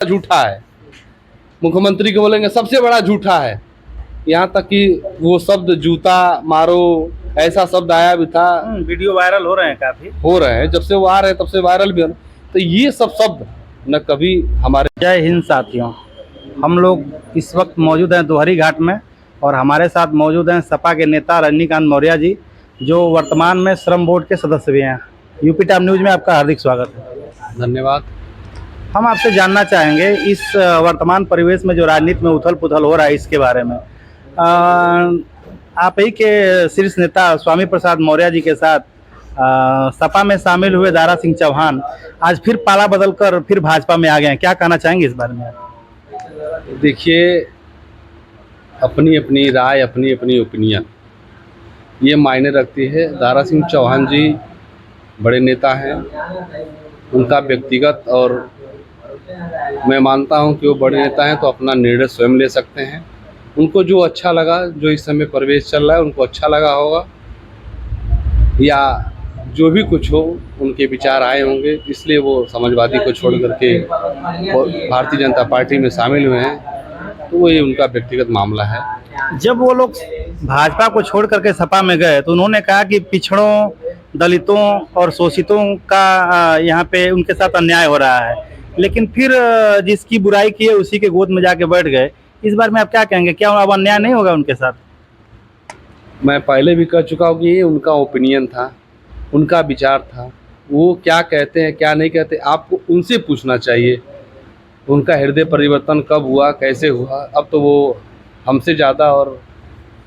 झूठा है। मुख्यमंत्री को बोलेंगे सबसे बड़ा झूठा है। यहाँ तक कि वो शब्द जूता मारो ऐसा शब्द आया भी था। वीडियो वायरल हो रहे हैं, काफी हो रहे हैं, जब से वो आ रहे हैं तब से वायरल भी हो रहे हैं। तो ये सब शब्द न कभी हमारे। जय हिंद साथियों, हम लोग इस वक्त मौजूद हैं दोहरी घाट में और हमारे साथ मौजूद हैं सपा के नेता रजनीकांत मौर्य जी, जो वर्तमान में श्रम बोर्ड के सदस्य भी हैं। यूपी टाइम न्यूज़ में आपका हार्दिक स्वागत है। धन्यवाद। हम आपसे जानना चाहेंगे इस वर्तमान परिवेश में जो राजनीति में उथल पुथल हो रहा है इसके बारे में। आप ही के शीर्ष नेता स्वामी प्रसाद मौर्य जी के साथ सपा में शामिल हुए दारा सिंह चौहान आज फिर पाला बदलकर फिर भाजपा में आ गए हैं, क्या कहना चाहेंगे इस बारे में? देखिए, अपनी अपनी राय, अपनी अपनी ओपिनियन ये मायने रखती है। दारा सिंह चौहान जी बड़े नेता हैं, उनका व्यक्तिगत और मैं मानता हूं कि वो बड़े नेता हैं तो अपना निर्णय स्वयं ले सकते हैं। उनको जो अच्छा लगा, जो इस समय परिवेश चल रहा है उनको अच्छा लगा होगा, या जो भी कुछ हो उनके विचार आए होंगे, इसलिए वो समाजवादी को छोड़ करके भारतीय जनता पार्टी में शामिल हुए हैं। तो ये उनका व्यक्तिगत मामला है। जब वो लोग भाजपा को छोड़ करके सपा में गए तो उन्होंने कहा कि पिछड़ों, दलितों और शोषितों का यहाँ पे उनके साथ अन्याय हो रहा है, लेकिन फिर जिसकी बुराई की है उसी के गोद में जाके बैठ गए। इस बार में आप क्या कहेंगे, क्या अब अन्याय नहीं होगा उनके साथ? मैं पहले भी कह चुका हूँ कि ये उनका ओपिनियन था, उनका विचार था। वो क्या कहते हैं क्या नहीं कहते आपको उनसे पूछना चाहिए। उनका हृदय परिवर्तन कब हुआ, कैसे हुआ, अब तो वो हमसे ज़्यादा और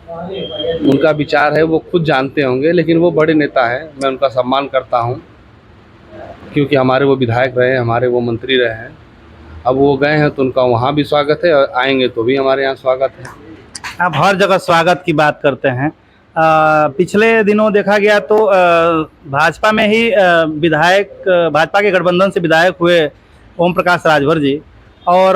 उनका विचार है वो खुद जानते होंगे। लेकिन वो बड़े नेता हैं, मैं उनका सम्मान करता हूँ क्योंकि हमारे वो विधायक रहे हैं, हमारे वो मंत्री रहे हैं। अब वो गए हैं तो उनका वहाँ भी स्वागत है और आएंगे तो भी हमारे यहाँ स्वागत है। आप हर जगह स्वागत की बात करते हैं। पिछले दिनों देखा गया तो भाजपा में ही विधायक, भाजपा के गठबंधन से विधायक हुए ओम प्रकाश राजभर जी और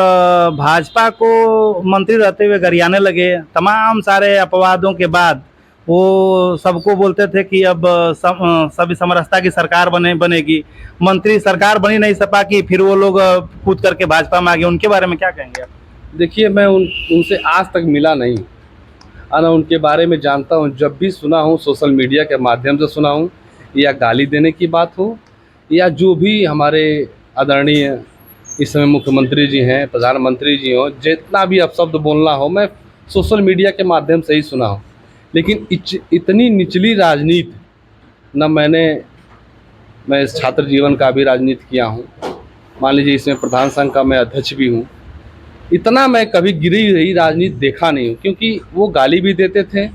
भाजपा को मंत्री रहते हुए गरियाने लगे। तमाम सारे अपवादों के बाद वो सबको बोलते थे कि अब सभी समरसता की सरकार बनेगी। मंत्री सरकार बनी नहीं सपा की, फिर वो लोग कूद करके भाजपा में आ गए। उनके बारे में क्या कहेंगे आप? देखिए, मैं उनसे आज तक मिला नहीं, ना उनके बारे में जानता हूँ। जब भी सुना हूँ सोशल मीडिया के माध्यम से सुना हूँ, या गाली देने की बात हो या जो भी हमारे आदरणीय इस समय मुख्यमंत्री जी हैं, प्रधानमंत्री जी हों, जितना भी अपशब्द बोलना हो मैं सोशल मीडिया के माध्यम से ही सुना हूँ। लेकिन इतनी निचली राजनीति न मैं इस छात्र जीवन का भी राजनीति किया हूँ, मान लीजिए इसमें प्रधान संघ का मैं अध्यक्ष भी हूँ। इतना मैं कभी गिरी हुई राजनीति देखा नहीं हूँ, क्योंकि वो गाली भी देते थे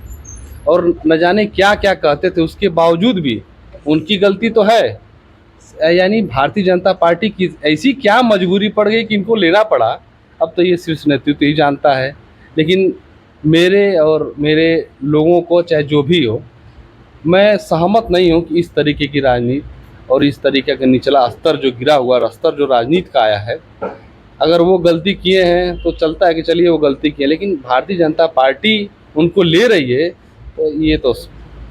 और न जाने क्या क्या कहते थे। उसके बावजूद भी उनकी गलती तो है, यानी भारतीय जनता पार्टी की ऐसी क्या मजबूरी पड़ गई कि इनको लेना पड़ा। अब तो ये शीर्ष नेतृत्व ही जानता है। लेकिन मेरे और मेरे लोगों को चाहे जो भी हो, मैं सहमत नहीं हूँ कि इस तरीके की राजनीति और इस तरीके का निचला स्तर जो गिरा हुआ स्तर जो राजनीति का आया है, अगर वो गलती किए हैं तो चलता है कि चलिए वो गलती किए, लेकिन भारतीय जनता पार्टी उनको ले रही है तो ये तो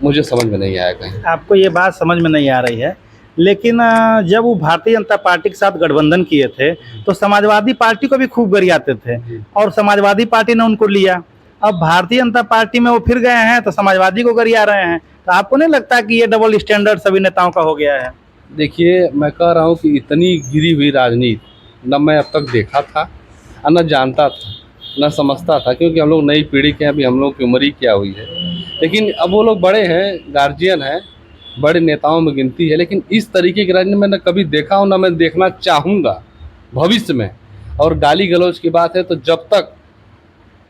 मुझे समझ में नहीं आया कहीं। आपको ये बात समझ में नहीं आ रही है, लेकिन जब वो भारतीय जनता पार्टी के साथ गठबंधन किए थे तो समाजवादी पार्टी को भी खूब गरियाते थे और समाजवादी पार्टी ने उनको लिया। अब भारतीय जनता पार्टी में वो फिर गए हैं तो समाजवादी को गरिया रहे हैं। तो आपको नहीं लगता कि ये डबल स्टैंडर्ड सभी नेताओं का हो गया है? देखिए, मैं कह रहा हूँ कि इतनी गिरी हुई राजनीति न मैं अब तक देखा था, न जानता था, न समझता था, क्योंकि हम लोग नई पीढ़ी के हैं, अभी हम लोग की उम्र ही क्या हुई है। लेकिन अब वो लोग बड़े हैं, गार्जियन हैं, बड़े नेताओं में गिनती है। लेकिन इस तरीके की राजनीति मैंने कभी देखा हूँ, ना मैं देखना चाहूँगा भविष्य में। और गाली गलौज की बात है तो जब तक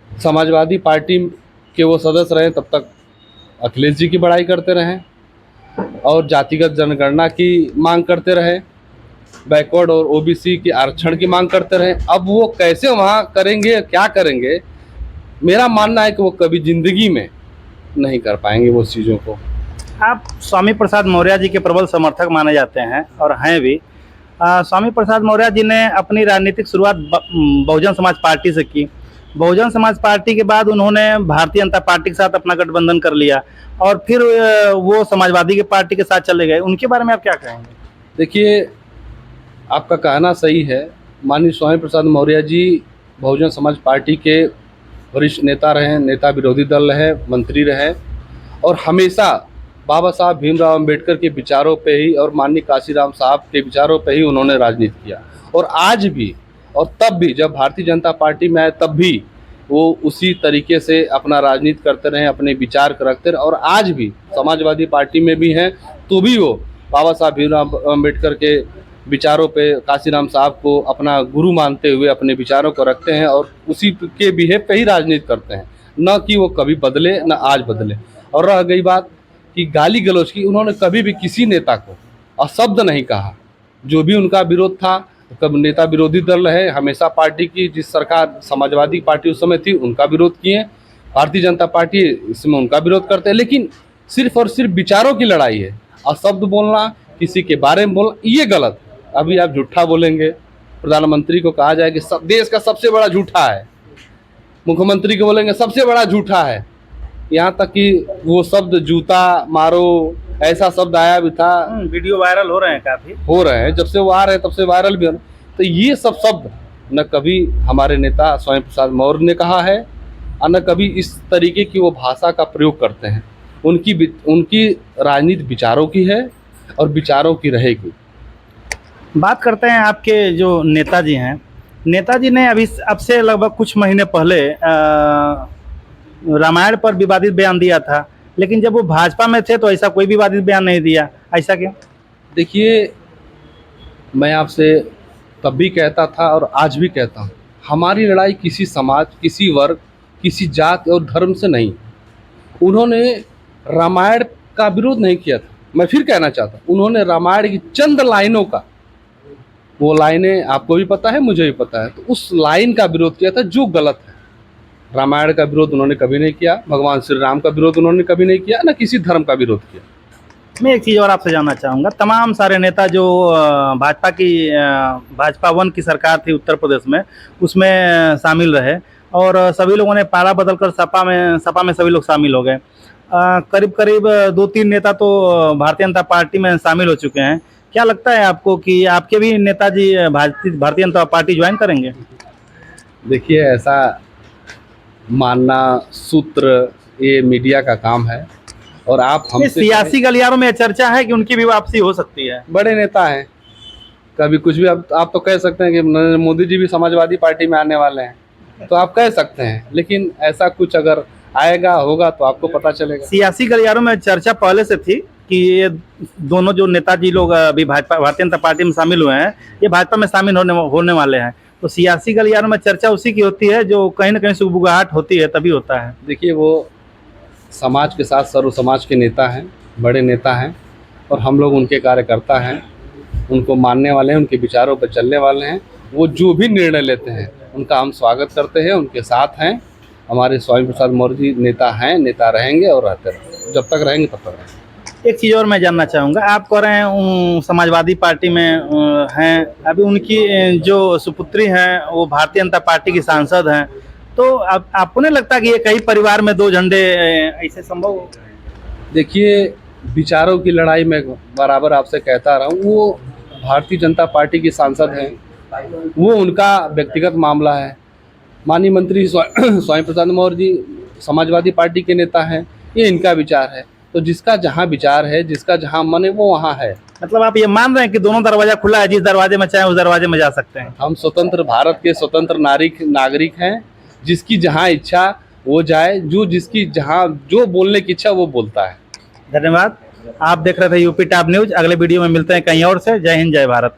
समाजवादी पार्टी के वो सदस्य रहे तब तक अखिलेश जी की बड़ाई करते रहें और जातिगत जनगणना की मांग करते रहे, बैकवर्ड और ओबीसी की आरक्षण की मांग करते रहे। अब वो कैसे वहाँ करेंगे, क्या करेंगे, मेरा मानना है कि वो कभी ज़िंदगी में नहीं कर पाएंगे वो चीज़ों को। आप स्वामी प्रसाद मौर्य जी के प्रबल समर्थक माने जाते हैं और हैं भी। स्वामी प्रसाद मौर्य जी ने अपनी राजनीतिक शुरुआत बहुजन समाज पार्टी से की। बहुजन समाज पार्टी के बाद उन्होंने भारतीय जनता पार्टी के साथ अपना गठबंधन कर लिया और फिर वो समाजवादी की पार्टी के साथ चले गए। उनके बारे में आप क्या कहेंगे? देखिए, आपका कहना सही है, माननीय स्वामी प्रसाद मौर्य जी बहुजन समाज पार्टी के वरिष्ठ नेता रहे, नेता विरोधी दल रहे, मंत्री रहे और हमेशा बाबा साहब भीमराव अंबेडकर के विचारों पे ही और माननीय काशीराम साहब के विचारों पे ही उन्होंने राजनीति किया। और आज भी और तब भी जब भारतीय जनता पार्टी में आए तब भी वो उसी तरीके से अपना राजनीति करते रहे, अपने विचार रखते रहे और आज भी समाजवादी पार्टी में भी हैं तो भी वो बाबा साहब भीमराव अंबेडकर के विचारों पे, काशीराम साहब को अपना गुरु मानते हुए अपने विचारों को रखते हैं और उसी के बिहेव पे ही राजनीति करते हैं, न कि वो कभी बदले न आज बदले। और रह गई बात कि गाली गलौज की, उन्होंने कभी भी किसी नेता को अशब्द नहीं कहा। जो भी उनका विरोध था, कब नेता विरोधी दल रहे, हमेशा पार्टी की जिस सरकार समाजवादी पार्टी उस समय थी उनका विरोध किए, भारतीय जनता पार्टी इसमें उनका विरोध करते हैं, लेकिन सिर्फ और सिर्फ विचारों की लड़ाई है। अशब्द बोलना, किसी के बारे में बोलना, ये गलत। अभी आप झूठा बोलेंगे, प्रधानमंत्री को कहा जाए कि देश का सबसे बड़ा झूठा है, मुख्यमंत्री को बोलेंगे सबसे बड़ा झूठा है, यहाँ तक कि वो शब्द जूता मारो ऐसा शब्द आया भी था। वीडियो वायरल हो रहे हैं, काफ़ी हो रहे हैं, जब से वो आ रहे हैं तब से वायरल भी हो रहे हैं। तो ये सब शब्द न कभी हमारे नेता स्वामी प्रसाद मौर्य ने कहा है और न कभी इस तरीके की वो भाषा का प्रयोग करते हैं। उनकी राजनीति विचारों की है और विचारों की रहेगी। बात करते हैं आपके जो नेताजी हैं। नेताजी ने अभी अब से लगभग कुछ महीने पहले रामायण पर विवादित बयान दिया था, लेकिन जब वो भाजपा में थे तो ऐसा कोई विवादित बयान नहीं दिया, ऐसा क्यों? देखिए, मैं आपसे तब भी कहता था और आज भी कहता हूँ, हमारी लड़ाई किसी समाज, किसी वर्ग, किसी जाति और धर्म से नहीं। उन्होंने रामायण का विरोध नहीं किया था। मैं फिर कहना चाहता हूँ, उन्होंने रामायण की चंद लाइनों का, वो लाइनें आपको भी पता है, मुझे भी पता है, तो उस लाइन का विरोध किया था जो गलत है। रामायण का विरोध उन्होंने कभी नहीं किया, भगवान श्री राम का विरोध उन्होंने कभी नहीं किया, न किसी धर्म का विरोध किया। मैं एक चीज़ और आपसे जानना चाहूँगा, तमाम सारे नेता जो भाजपा 1 की सरकार थी उत्तर प्रदेश में, उसमें शामिल रहे और सभी लोगों ने पारा बदल कर सपा में सभी लोग शामिल हो गए। करीब करीब 2-3 नेता तो भारतीय जनता पार्टी में शामिल हो चुके हैं। क्या लगता है आपको कि आपके भी नेताजी भारतीय जनता पार्टी ज्वाइन करेंगे? देखिए, ऐसा मानना सूत्र ये मीडिया का काम है और आप हमसे सियासी गलियारों में चर्चा है कि उनकी भी वापसी हो सकती है। बड़े नेता हैं, कभी कुछ भी। आप तो कह सकते हैं कि नरेंद्र मोदी जी भी समाजवादी पार्टी में आने वाले हैं, तो आप कह सकते हैं, लेकिन ऐसा कुछ अगर आएगा होगा तो आपको पता चलेगा। सियासी गलियारों में चर्चा पहले से थी कि ये दोनों जो नेताजी लोग अभी भारतीय जनता पार्टी में शामिल हुए हैं, ये भाजपा में शामिल होने वाले हैं। तो सियासी गलियारों में चर्चा उसी की होती है जो कहीं ना कहीं सुगबुगाहट होती है, तभी होता है। देखिए, वो समाज के साथ सर्व समाज के नेता हैं, बड़े नेता हैं और हम लोग उनके कार्यकर्ता हैं, उनको मानने वाले हैं, उनके विचारों पर चलने वाले हैं। वो जो भी निर्णय लेते हैं उनका हम स्वागत करते हैं, उनके साथ हैं। हमारे स्वामी प्रसाद मौर्य जी नेता हैं, नेता रहेंगे और रहते रहेंगे, जब तक रहेंगे तब तक रहेंगे। एक चीज़ और मैं जानना चाहूँगा, आप कह रहे हैं समाजवादी पार्टी में हैं, अभी उनकी जो सुपुत्री हैं वो भारतीय जनता पार्टी की सांसद हैं, तो आपको नहीं लगता कि ये कई परिवार में 2 झंडे ऐसे संभव हो? देखिए, विचारों की लड़ाई में बराबर आपसे कहता रहा हूँ, वो भारतीय जनता पार्टी की सांसद हैं, वो उनका व्यक्तिगत मामला है। माननीय मंत्री स्वामी प्रसाद मौर्य जी समाजवादी पार्टी के नेता हैं, ये इनका विचार है। तो जिसका जहाँ विचार है, जिसका जहाँ मन है, वो वहाँ है। मतलब आप ये मान रहे हैं कि दोनों दरवाजा खुला है, जिस दरवाजे में चाहे उस दरवाजे में जा सकते हैं? हम स्वतंत्र भारत के स्वतंत्र नागरिक हैं, जिसकी जहाँ इच्छा वो जाए, जिसकी जहाँ जो बोलने की इच्छा वो बोलता है। धन्यवाद। आप देख रहे थे यूपी टॉप न्यूज़। अगले वीडियो में मिलते हैं कहीं और से। जय हिंद, जय भारत।